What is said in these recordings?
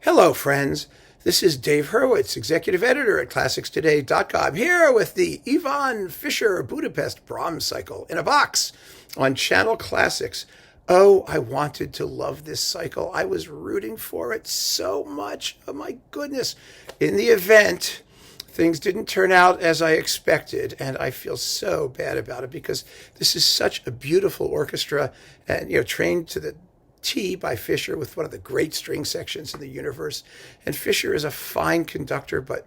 Hello, friends. This is Dave Hurwitz, executive editor at ClassicsToday.com, here with the Iván Fischer Budapest Brahms cycle in a box on Channel Classics. Oh, I wanted to love this cycle. I was rooting for it so much. Oh, my goodness. In the event, things didn't turn out as I expected, and I feel so bad about it because this is such a beautiful orchestra and, trained to the T by Fischer with one of the great string sections in the universe. And Fischer is a fine conductor, but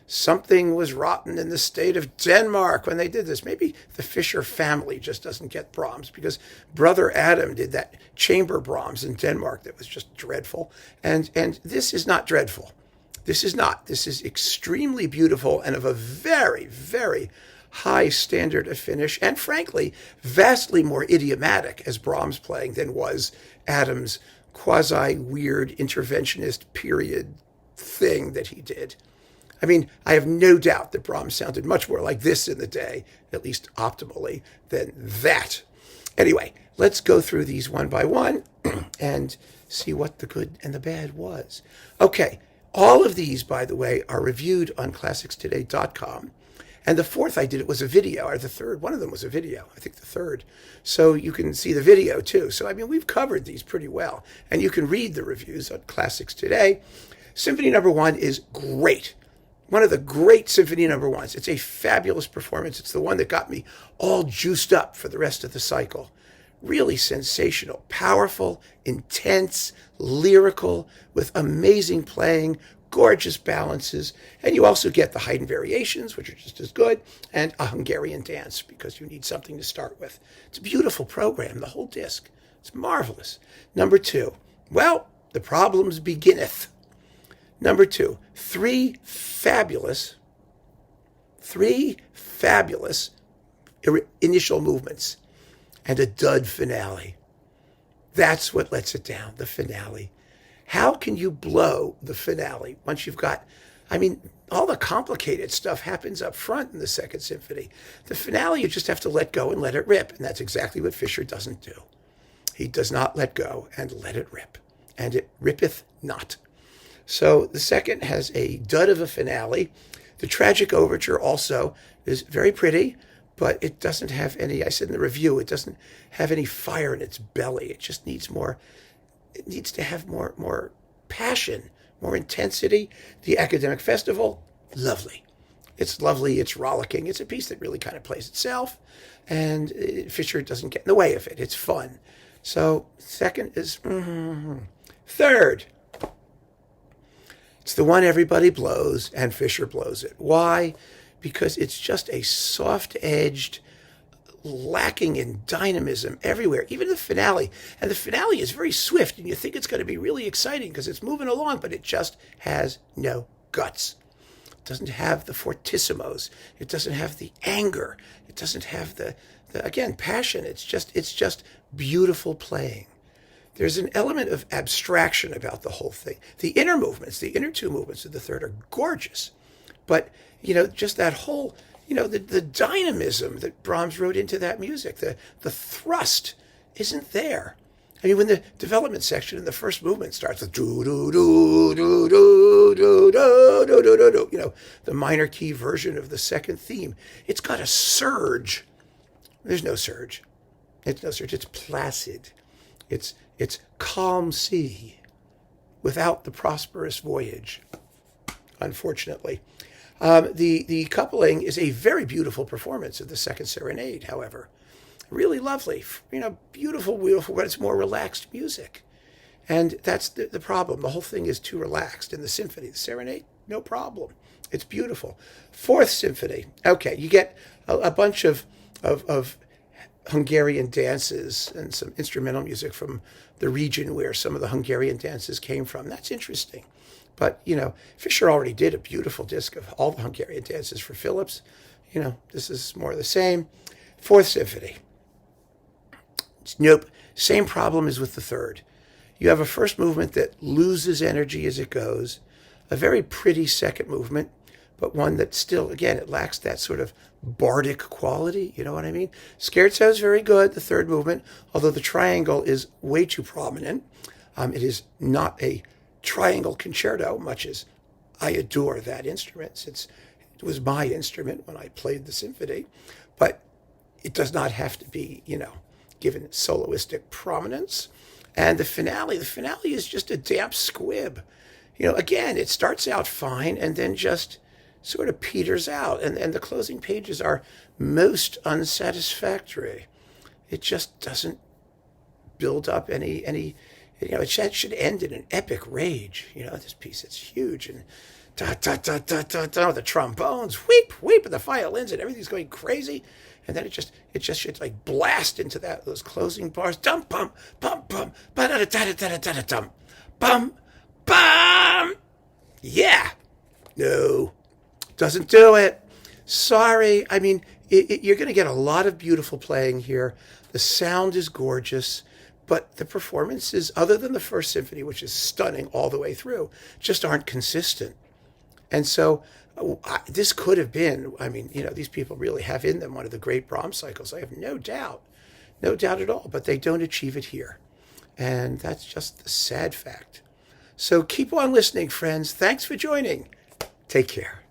something was rotten in the state of Denmark when they did this. Maybe the Fischer family just doesn't get Brahms because brother Adam did that chamber Brahms in Denmark that was just dreadful. And this is not dreadful. This is not. This is extremely beautiful and of a very, very high standard of finish, and frankly, vastly more idiomatic as Brahms playing than was Adam's quasi-weird interventionist period thing that he did. I mean, I have no doubt that Brahms sounded much more like this in the day, at least optimally, than that. Anyway, let's go through these one by one and see what the good and the bad was. Okay, all of these, by the way, are reviewed on ClassicsToday.com. And the fourth I did, it was a video, or the third, one of them was a video, I think the third. So you can see the video too. So, I mean, we've covered these pretty well. And you can read the reviews on Classics Today. Symphony number 1 is great. One of the great symphony number 1s. It's a fabulous performance. It's the one that got me all juiced up for the rest of the cycle. Really sensational, powerful, intense, lyrical, with amazing playing, gorgeous balances, and you also get the Haydn variations, which are just as good, and a Hungarian dance, because you need something to start with. It's a beautiful program, the whole disc. It's marvelous. Number 2, well, the problems beginneth. Number 2, three fabulous initial movements and a dud finale. That's what lets it down, the finale. How can you blow the finale once you've got, all the complicated stuff happens up front in the Second Symphony. The finale, you just have to let go and let it rip. And that's exactly what Fischer doesn't do. He does not let go and let it rip. And it rippeth not. So the second has a dud of a finale. The tragic overture also is very pretty, but it doesn't have any, I said in the review, it doesn't have any fire in its belly. It just needs more. It needs to have more passion, more intensity. The Academic Festival, lovely. It's lovely, it's rollicking. It's a piece that really kind of plays itself, and Fischer doesn't get in the way of it. It's fun. So second is, Third, it's the one everybody blows, and Fischer blows it. Why? Because it's just a soft-edged, lacking in dynamism everywhere, even the finale. And the finale is very swift, and you think it's going to be really exciting because it's moving along, but it just has no guts. It doesn't have the fortissimos. It doesn't have the anger. It doesn't have the again, passion. It's just beautiful playing. There's an element of abstraction about the whole thing. The inner movements, the inner two movements of the third are gorgeous. But, just that whole, the dynamism that Brahms wrote into that music, the thrust isn't there. When the development section in the first movement starts with the minor key version of the second theme, it's got a surge. There's no surge. It's no surge. It's placid. It's calm sea without the prosperous voyage, unfortunately. The coupling is a very beautiful performance of the second serenade, however. Really lovely, beautiful, but it's more relaxed music. And that's the problem. The whole thing is too relaxed in the symphony. The serenade, no problem. It's beautiful. Fourth Symphony, okay, you get a bunch of Hungarian dances and some instrumental music from the region where some of the Hungarian dances came from. That's interesting. But, Fischer already did a beautiful disc of all the Hungarian dances for Philips. This is more of the same. Fourth Symphony. Nope. Same problem as with the third. You have a first movement that loses energy as it goes. A very pretty second movement, but one that still, again, it lacks that sort of bardic quality. You know what I mean? Scherzo is very good, the third movement, although the triangle is way too prominent. It is not a triangle concerto, much as I adore that instrument, since it was my instrument when I played the symphony, but it does not have to be, given soloistic prominence. And the finale is just a damp squib. Again, it starts out fine and then just sort of peters out. And the closing pages are most unsatisfactory. It just doesn't build up any it should end in an epic rage. This piece, it's huge. And da da da da da da, the trombones, weep, weep, and the violins, and everything's going crazy. And then it just should like blast into those closing bars. Dum bum bum bum ba da da da da da da dum bum bum. Yeah, no, doesn't do it. Sorry. I mean, you're going to get a lot of beautiful playing here. The sound is gorgeous, but the performances, other than the first symphony, which is stunning all the way through, just aren't consistent. And so this could have been, these people really have in them one of the great Brahms cycles. I have no doubt at all, but they don't achieve it here. And that's just the sad fact. So keep on listening, friends. Thanks for joining. Take care.